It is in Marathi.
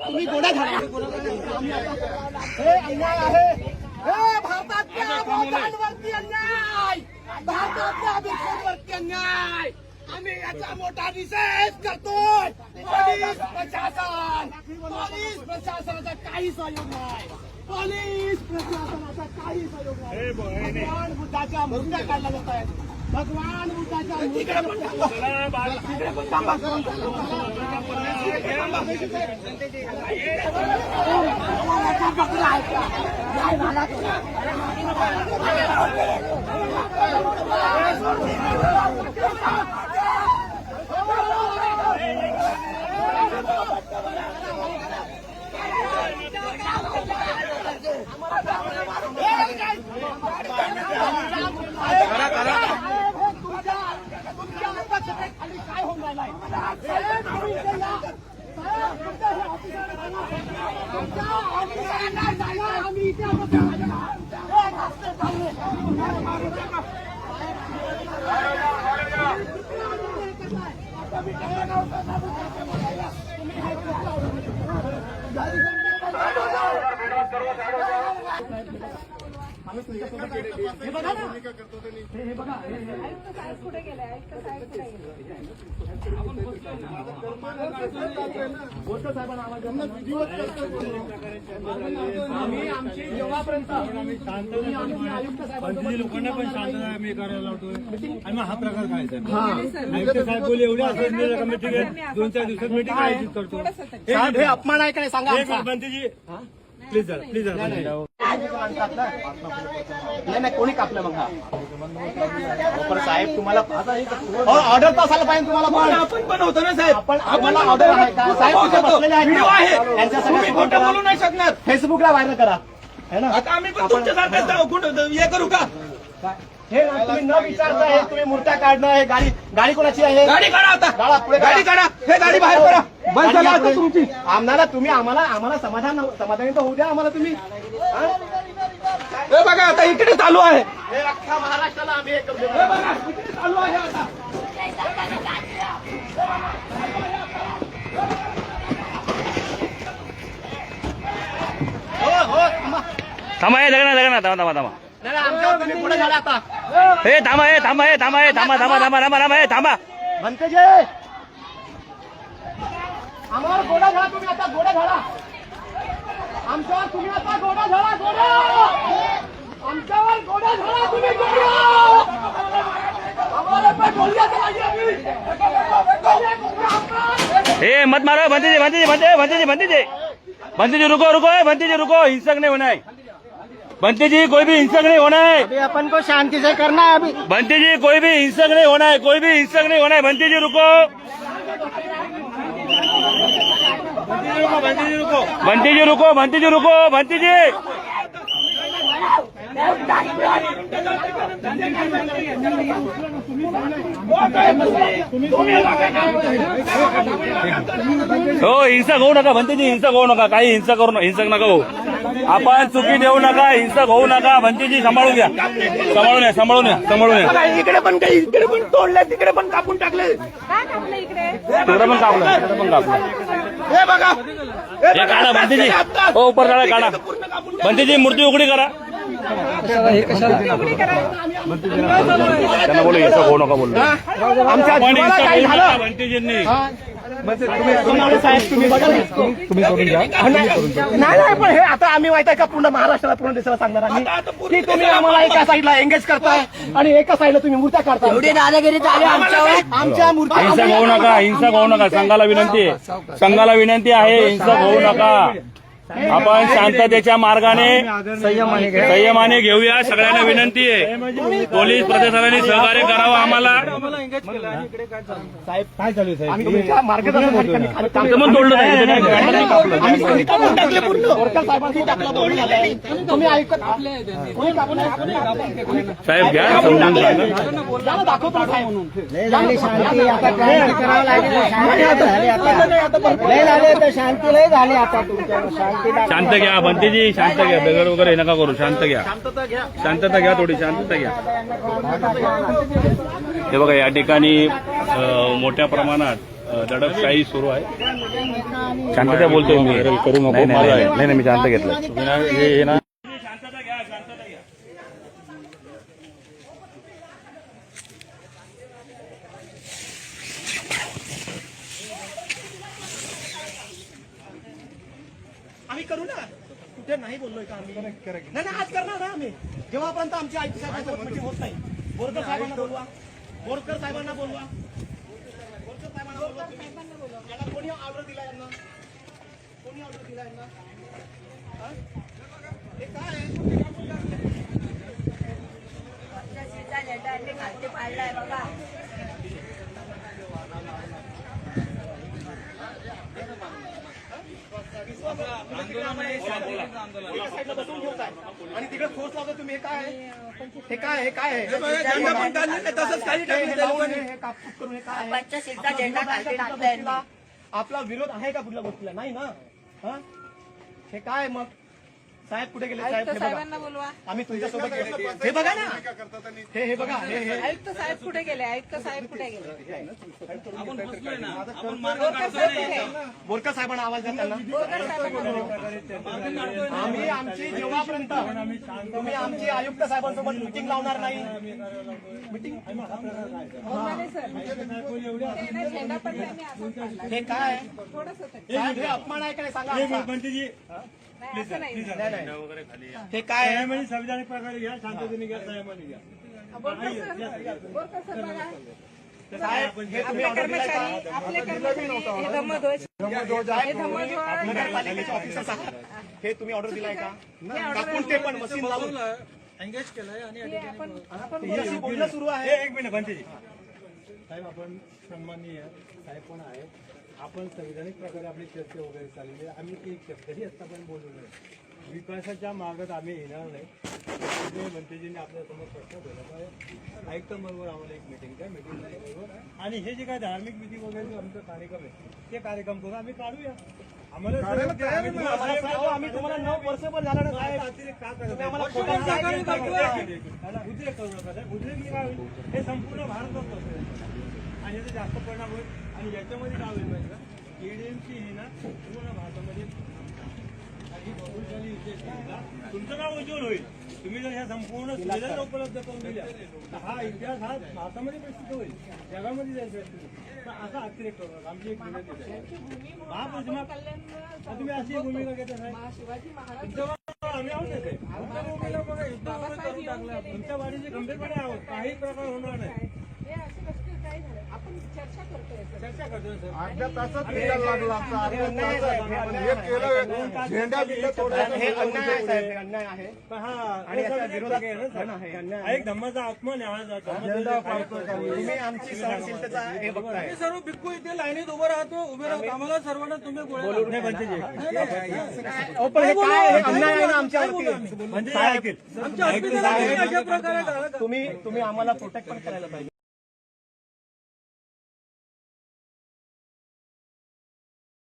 तुम्ही गोड्या घाला. हे अन्याय आहे. हे भारतातल्या भोटांवरती अन्याय, भारतातल्या बिल्कुलवरती अन्याय. आम्ही याचा मोठा निषेध करतोय. पोलीस प्रशासनाचा काही सहयोग नाही. पोलीस प्रशासनाचा काही सहयोग नाही. भगवान बुद्धाच्या मूर्त्या काढल्या जात आहेत. भगवान बुद्धाच्या मूर्त्या काय होऊन राहिलाय. आम्ही इथे कुठे गेलाय. आम्ही आमची जेव्हापर्यंत लोकांना पण शांतता आम्ही करायला लावतोय आणि हा प्रकार खायचा. आयुक्त साहेब बोलले एवढे असं ठीक आहे 2-4 दिवसात मीटिंग आयोजित करतो. हे अपमान आहे का नाही सांगा. बंतेजी प्लीज प्लीज नाही कोणी कापलं मग साहेब तुम्हाला ऑर्डर तर असायला पाहिजे तुम्हाला. पण आपण पण होतो ना साहेब. आपण ऑर्डर आहे का साहेब. त्यांच्यासाठी बोलू नाही शकणार. फेसबुकला व्हायरल करा है ना. आता आम्ही पण तुमच्यासारखं हे करू का. हे तुम्ही न विचारता हे तुम्ही मूर्त्या काढणं. हे गाडी कोणाची आहे. गाडी काढा आता. गाडा पुढे गाडी काढा. हे गाडी बाहेर करा. बस झाला आता तुमची. आम्हाला तुम्ही आम्हाला समाधानी तर होऊ द्या आम्हाला तुम्ही. हे बघा आता इकडे चालू आहे. हे अख्ख्या महाराष्ट्राला आम्ही हे करू. हे बघा इकडे चालू आहे आता. थांबा हे जगना थांबा आमच्यावर तुम्ही पुढे झाला आता. हे थांबा म्हणते आम्हाला गोडा झाला तुम्ही आता. गोडा झाला आमच्यावर. तुम्ही आता गोडा झाला. आमच्यावर गोडा झाला तुम्ही. आम्हाला पण बोलण्याचं पाहिजे. हे मत मारो. भंते जी रुको हिंसक नहीं होना है. भंते जी कोई भी हिंसक नहीं होना है. अभी अपन को शांति से करना है. अभी भंते जी कोई भी हिंसक नहीं होना है. भंते जी रुको. भंते जी हो हिंसक होऊ नका. भंतेजी हिंसक होऊ नका. काही हिंसक नका होऊ. आपण चुकी देऊ नका. हिंसक होऊ नका. भंतेजी सांभाळून घ्या. इकडे पण तोडले. तिकडे पण कापून टाकले. तिकडे पण कापलं. हे बघा हे काढा भंतेजी. हो ऊपर काढा. भंतेजी मूर्ती उघडी करा. त्यांना बोलू हिंसक होऊ नका बोललो. आमच्या काही झालं भंतेजींनी साहेब तुम्ही बघा तुम्ही करून घ्या. नाही पण हे आता आम्ही माहित आहे का पूर्ण महाराष्ट्राला पूर्ण देशाला सांगणार आम्ही की तुम्ही आम्हाला एका साईडला एंगेज करताय आणि एका साईडला तुम्ही मूर्त्या काढताय. एवढी दादागिरी चालू आमच्या मूर्त्या. हिंसक होऊ नका. संघाला विनंती आहे. हिंसक होऊ नका. आपण शांततेच्या मार्गाने संयमाने घेऊया. सगळ्यांना विनंती आहे, पोलीस प्रशासनाने सहकार्य करावं आम्हाला. साहेब काय चालू आहे साहेब? तुमच्या मार्गदर्शनाखाली मग तोडलं नाही. आम्ही संहिता पण टाकले पूर्ण. वर्कर साहेबांनी टाकलं बोलणं झालंय. तुम्ही ऐकत कोणी कापून साहेब घ्या समजून सांगा. त्याला दाखवतो ना साहेब म्हणून. लय झाली शांती, आता क्रांती करावं लागेल. शांती झाली आता. लय झाली आता, शांती लय झाली आता तुमच्या. शांती शांत घ्या बंतीजी, शांत घ्या. दगड वगैरे हे नका करू. शांत घ्या, शांतता घ्या, थोडी शांतता घ्या. हे बघा या ठिकाणी मोठ्या प्रमाणात दडपशाही सुरू आहे. शांतता बोलतोय मी. करू नको. नाही मी शांत घेतलं. हे ना शांतता घ्या, शांतता घ्या. आम्ही करू ना. कुठे नाही बोललोय का आम्ही? नाही आज करणार ना आम्ही. जेव्हापर्यंत आमची आयुक्त साहेबांची मीटिंग होत नाही. बोरकर साहेबांना बोलवा. बोरकर साहेबांना बोलवा. बोरकर साहेबांना बोलवा. याला कोणी ऑर्डर दिला यांना? कोणी ऑर्डर दिला यांना? हा? हे काय आहे? साईडला बसून ठेवताय आणि तिकडे फोर्स लावता तुम्ही. हे काय आहे? हे काय आहे? हे काय आहे? तसंच काही हे कापूस करून हे काय आहे? आपला विरोध आहे का कुठल्या गोष्टीला? नाही ना. हा? हे काय मग? साहेब कुठे गेले? साहेब हे बघा. आम्ही तुमच्यासोबत हे बघा ना. हे बघा. हे आयुक्त साहेब कुठे गेले? आयुक्त साहेब कुठे गेले? बोरकर साहेबांना आवाज द्या त्यांना. आम्ही आमची जेव्हापर्यंत तुम्ही आमची आयुक्त साहेबांसोबत मिटिंग लावणार नाही. मिटिंग झेंडा पण त्यांनी असाच काढला. हे काय? थोडंसं साहेब, हे अपमान आहे का नाही सांगा आमचा. बंटीजी नाही, असं नाही. हे काय आहे? म्हणजे संविधानिक प्रकारे घ्या, शांततेने घ्या, संयमाने घ्या. बोरकर सर बघा. साहेब हे तुम्ही आपले ऑर्डर दिलाय कर्मचारी, का? आपले कर्मचारी हे धम्मध्वज हे धम्मध्वज नगरपालिकेचे ऑफिसर्स आहात. हे तुम्ही ऑर्डर दिलाय का? कापून ते पण मशीन लावून एंगेज केलंय आणि हे आपण ही अशी बोलणं सुरू आहे. एक मिनिट बंटीजी. साहेब आपण सन्माननीय साहेब पण आहे. आपण संविधानिक प्रकारे आपली चर्चा वगैरे चाललेली आहे. आम्ही एक शब्दही आत्ता पण बोलू नये. विकासाच्या मागत आम्ही येणार नाही. मंत्रीजींनी आपल्या समोर प्रश्न ठेवला. आयुक्त बरोबर आम्हाला एक मिटिंग द्या. मिटिंग बरोबर आणि हे जे काय धार्मिक मिटिंग वगैरे जो आमचा कार्यक्रम आहे ते कार्यक्रम करू आम्ही काढूया. आम्हाला आम्ही तुम्हाला 9 वर्षभर झालं ना साहेब. अतिरेक का करत आम्हाला आहे? खोटं उद्रेक करू नका साहेब. उद्रेक काय होईल? हे संपूर्ण भारतवर्ष असेल आणि याचा जास्त परिणाम होईल. आणि याच्यामध्ये काय होईल माहिती का? एडीएमसी हे ना पूर्ण भारतामध्ये काही बहुशाली विशेष तुमचं नाव उज्ज्वल होईल. तुम्ही जर ह्या संपूर्ण सुविधा उपलब्ध करून दिल्या तर हा इतिहास हा भारतामध्ये प्रसिद्ध होईल, जगामध्ये जायचं. असा अतिरेक करू आमची एक विनंती आहे. महाप्रतिमा तुम्ही अशी भूमिका घेता साहेब. शिवाजी महाराज तुमच्या आम्ही आहोत ना साहेब. आमच्या भूमिका बघा युद्ध करून टाकलं. तुमच्या वाढीचे गंभीरपणे आहोत. काही प्रकार होणार नाही. हे असे कष्ट काय झाले? आपण चर्चा करतोय सर. चर्चा करतोय सर. अर्ध्या तासात निकाल लागला आमचा. अर्ध्या तासात हे केलं झेंडा दिला हे अन्याय आहे साहेब. हे अन्याय आहे. पण हा आणि याच्या विरोधात आहे ना सर. हे अन्याय हा एक धम्माचा आत्मा न्याय जातो. तुम्ही आमची सहनशीलतेचा हे बघताय. सर्व भिक्खू इथे लाईनीत उभं राहतो. उभे राहतो आम्हाला सर्वांना तुम्ही गोळ्या नाही बंटीजी. पण हे काय? हे अन्याय आहे ना आमच्यावरती. म्हणजे ऐकेल आमच्या हॉस्पिटलला अशा प्रकारे तुम्ही आम्हाला प्रोटेक्ट पण करायला पाहिजे.